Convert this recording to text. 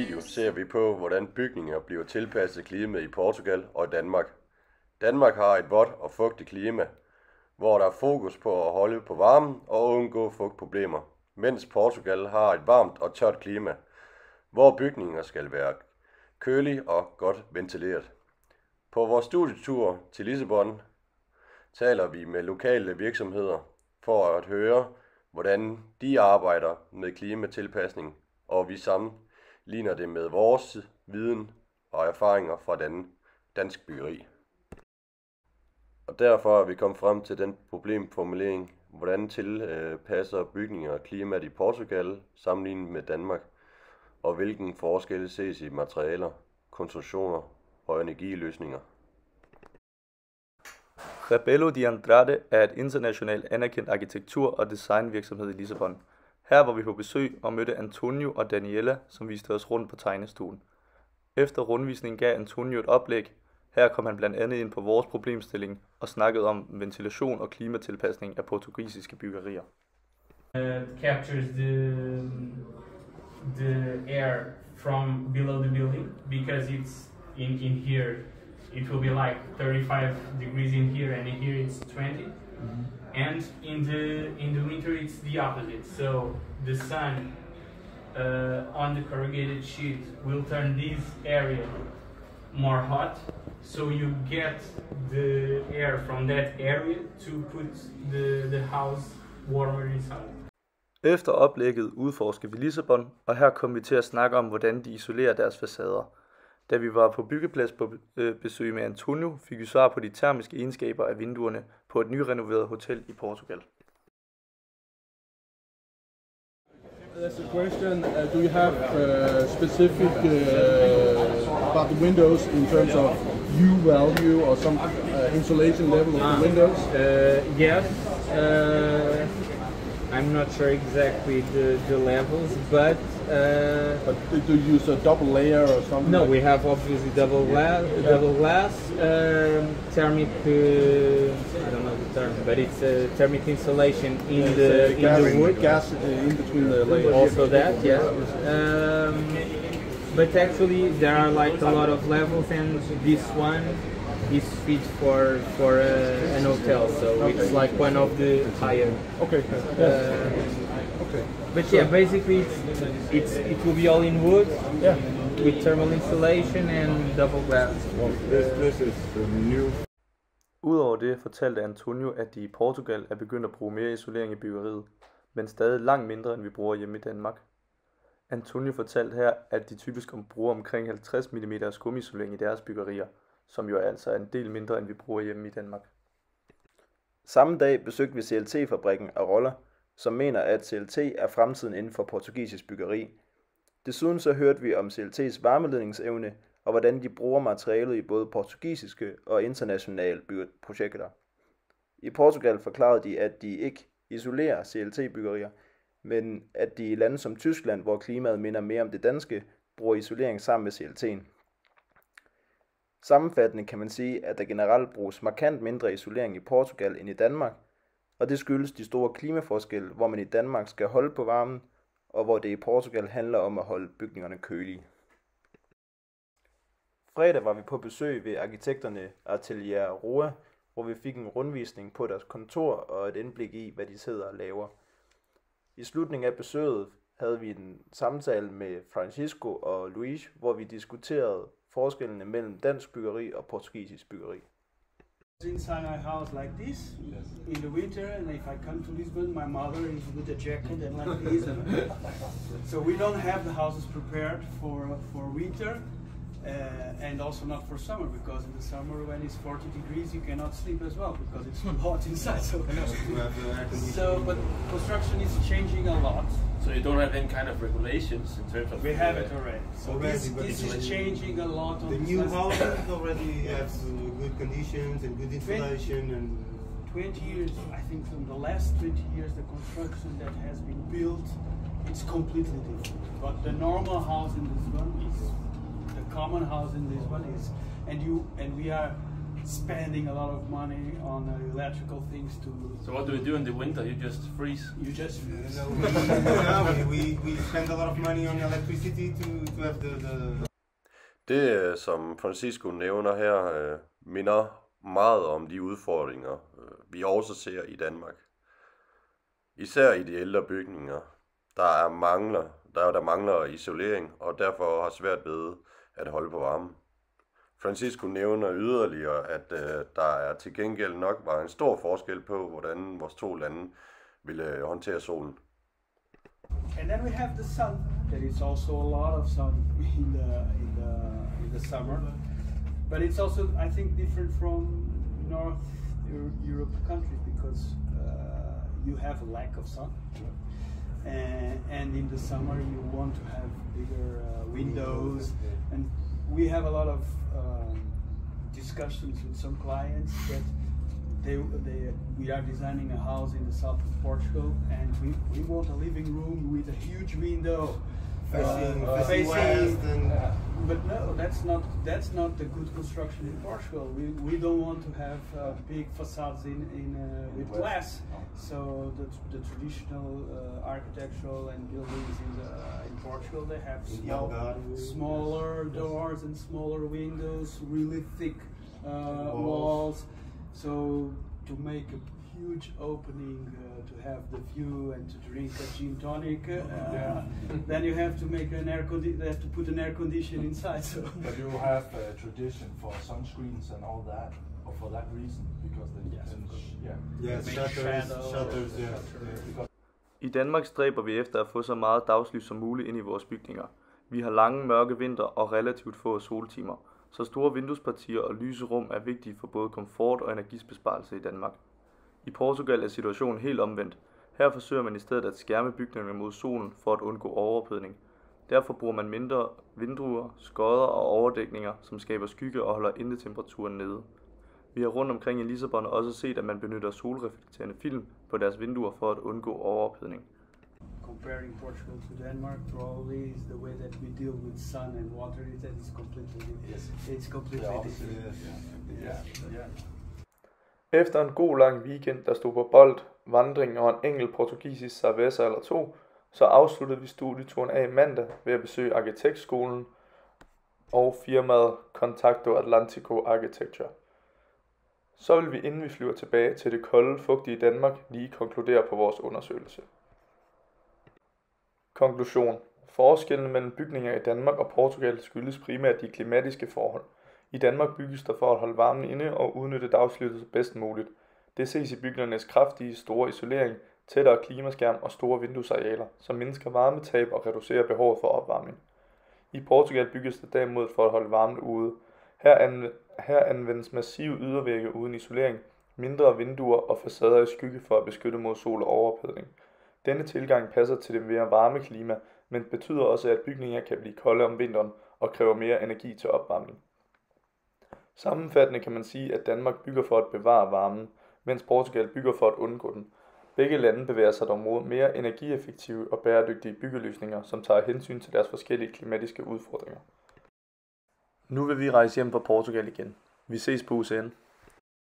video ser vi på, hvordan bygninger bliver tilpasset klimaet i Portugal og Danmark. Danmark har et vådt og fugtigt klima, hvor der er fokus på at holde på varmen og undgå fugtproblemer, mens Portugal har et varmt og tørt klima, hvor bygninger skal være kølige og godt ventileret. På vores studietur til Lissabon taler vi med lokale virksomheder for at høre, hvordan de arbejder med klimatilpasning, og vi sammenligner det med vores viden og erfaringer fra dansk byggeri. Og derfor er vi kommet frem til den problemformulering, hvordan tilpasser bygninger klimaet i Portugal sammenlignet med Danmark, og hvilken forskelle ses i materialer, konstruktioner og energiløsninger. Rebelo de Andrade er et internationalt anerkendt arkitektur- og designvirksomhed i Lissabon. Her var vi på besøg og mødte Antonio og Daniela, som viste os rundt på tegnestuen. Efter rundvisningen gav Antonio et oplæg. Her kom han blandt andet ind på vores problemstilling og snakkede om ventilation og klimatilpasning af portugisiske byggerier. Captures the air from below the building because it's in here. It will be like 35 degrees in here, and in here it's 20. Mm-hmm. And in the winter it's the opposite. So the sun on the corrugated sheet will turn this area more hot. So you get the air from that area to put the house warmer inside. Efter oplægget udforskede vi Lissabon, og her kom vi til at snakke om, hvordan de isolerer deres facader. Da vi var på byggeplads på besøg med Antonio, fik vi svar på de termiske egenskaber af vinduerne på et nyrenoveret hotel i Portugal. That's a question. Do you have specific about the windows in terms of U value or some insulation level of the windows? Yes. I'm not sure exactly the levels, but do you use a double layer or something? No, we have obviously double glass, thermic. I don't know the term, but it's thermic insulation in the wood. Gas in between the layers. Also that, yeah. But actually, there are like a lot of levels, and this one is fit for an hotel, so it's like one of the higher. Okay. Okay. But yeah, basically it will be all in wood, yeah, with thermal insulation and double glass. This is new. Udover det fortalte Antonio, at de i Portugal er begyndt at bruge mere isolering i byggeriet, men stadig langt mindre end vi bruger hjemme i Danmark. Antonio fortalte her, at de typisk bruger omkring 50 mm skumisolering i deres byggerier, som jo altså er en del mindre end vi bruger hjemme i Danmark. Samme dag besøgte vi CLT-fabrikken Arolla, som mener, at CLT er fremtiden inden for portugisisk byggeri. Desuden så hørte vi om CLT's varmeledningsevne og hvordan de bruger materialet i både portugisiske og internationale projekter. I Portugal forklarede de, at de ikke isolerer CLT-byggerier, men at de i lande som Tyskland, hvor klimaet minder mere om det danske, bruger isolering sammen med CLT'en. Sammenfattende kan man sige, at der generelt bruges markant mindre isolering i Portugal end i Danmark, og det skyldes de store klimaforskelle, hvor man i Danmark skal holde på varmen, og hvor det i Portugal handler om at holde bygningerne kølige. Fredag var vi på besøg ved arkitekterne Atelier Roa, hvor vi fik en rundvisning på deres kontor og et indblik i, hvad de sidder og laver. I slutningen af besøget havde vi en samtale med Francisco og Luis, hvor vi diskuterede forskellene mellem dansk byggeri og portugisisk byggeri. Inside my house like this in the winter, and if I come to Lisbon, my mother is with a jacket and like this. So we don't have the houses prepared for winter, and also not for summer, because in the summer when it's 40 degrees you cannot sleep as well because it's too hot inside. But construction is changing a lot. So you don't have any kind of regulations in terms of... We have it already. So this is changing a lot. The new houses already have good conditions and good insulation and 20 years, I think from the last 20 years, the construction that has been built, it's completely different. But the normal house in this one is, the common house in this one is, and we are spending a lot of money on electrical things to. So what do you do in the winter? You just freeze? You just. We spend a lot of money on electricity to have the. Det, som Francisco nævner her, minder meget om de udfordringer, vi også ser i Danmark. Især i de ældre bygninger, der mangler isolering, og derfor har svært ved at holde på varmen. Francisco nævner yderligere, at der er til gengæld nok var en stor forskel på, hvordan vores to lande ville håndtere solen. And then we have the sun. There is also a lot of sun in the summer, but it's also, I think, different from North Europe countries because you have a lack of sun, and in the summer you want to have bigger windows, and we have a lot of discussions with some clients that we are designing a house in the south of Portugal, and we want a living room with a huge window facing west. But no, that's not the good construction in Portugal. We don't want to have big facades with glass. So the traditional architectural and buildings in Portugal, they have smaller doors and smaller windows, really thick walls. So to make a huge opening to have the view and to drink a gin tonic, then you have to make they have to put an air condition inside. So. But you have a tradition for sunscreens and all that, or for that reason, because shutters. I Danmark stræber vi efter at få så meget dagslys som muligt ind i vores bygninger. Vi har lange mørke vinter og relativt få soltimer, så store vinduespartier og lyse rum er vigtige for både komfort og energibesparelse i Danmark. I Portugal er situationen helt omvendt. Her forsøger man i stedet at skærme bygningerne mod solen for at undgå overophedning. Derfor bruger man mindre vinduer, skodder og overdækninger, som skaber skygge og holder indetemperaturen nede. Vi har rundt omkring i Lissabon også set, at man benytter solreflekterende film på deres vinduer for at undgå overophedning. Comparing Portugal to Denmark probably is the way that we deal with sun and water. It's completely different. It's completely different. Efter en god lang weekend, der stod på bold, vandring og en enkelt portugisisk cerveza eller to, så afsluttede vi studieturen af mandag ved at besøge arkitektskolen og firmaet Contacto Atlantico Architecture. Så vil vi, inden vi flyver tilbage til det kolde, fugtige Danmark, lige konkludere på vores undersøgelse. Konklusion. Forskellen mellem bygninger i Danmark og Portugal skyldes primært de klimatiske forhold. I Danmark bygges der for at holde varmen inde og udnytte dagslyset bedst muligt. Det ses i bygningernes kraftige, store isolering, tættere klimaskærm og store vinduesarealer, som mindsker varmetab og reducerer behovet for opvarmning. I Portugal bygges der derimod for at holde varmen ude. Her anvendes massive ydervægge uden isolering, mindre vinduer og facader i skygge for at beskytte mod sol og overophedning. Denne tilgang passer til det mere varme klima, men betyder også, at bygninger kan blive kolde om vinteren og kræver mere energi til opvarmning. Sammenfattende kan man sige, at Danmark bygger for at bevare varmen, mens Portugal bygger for at undgå den. Begge lande bevæger sig dog mod mere energieffektive og bæredygtige byggeløsninger, som tager hensyn til deres forskellige klimatiske udfordringer. Nu vil vi rejse hjem fra Portugal igen. Vi ses på UCN.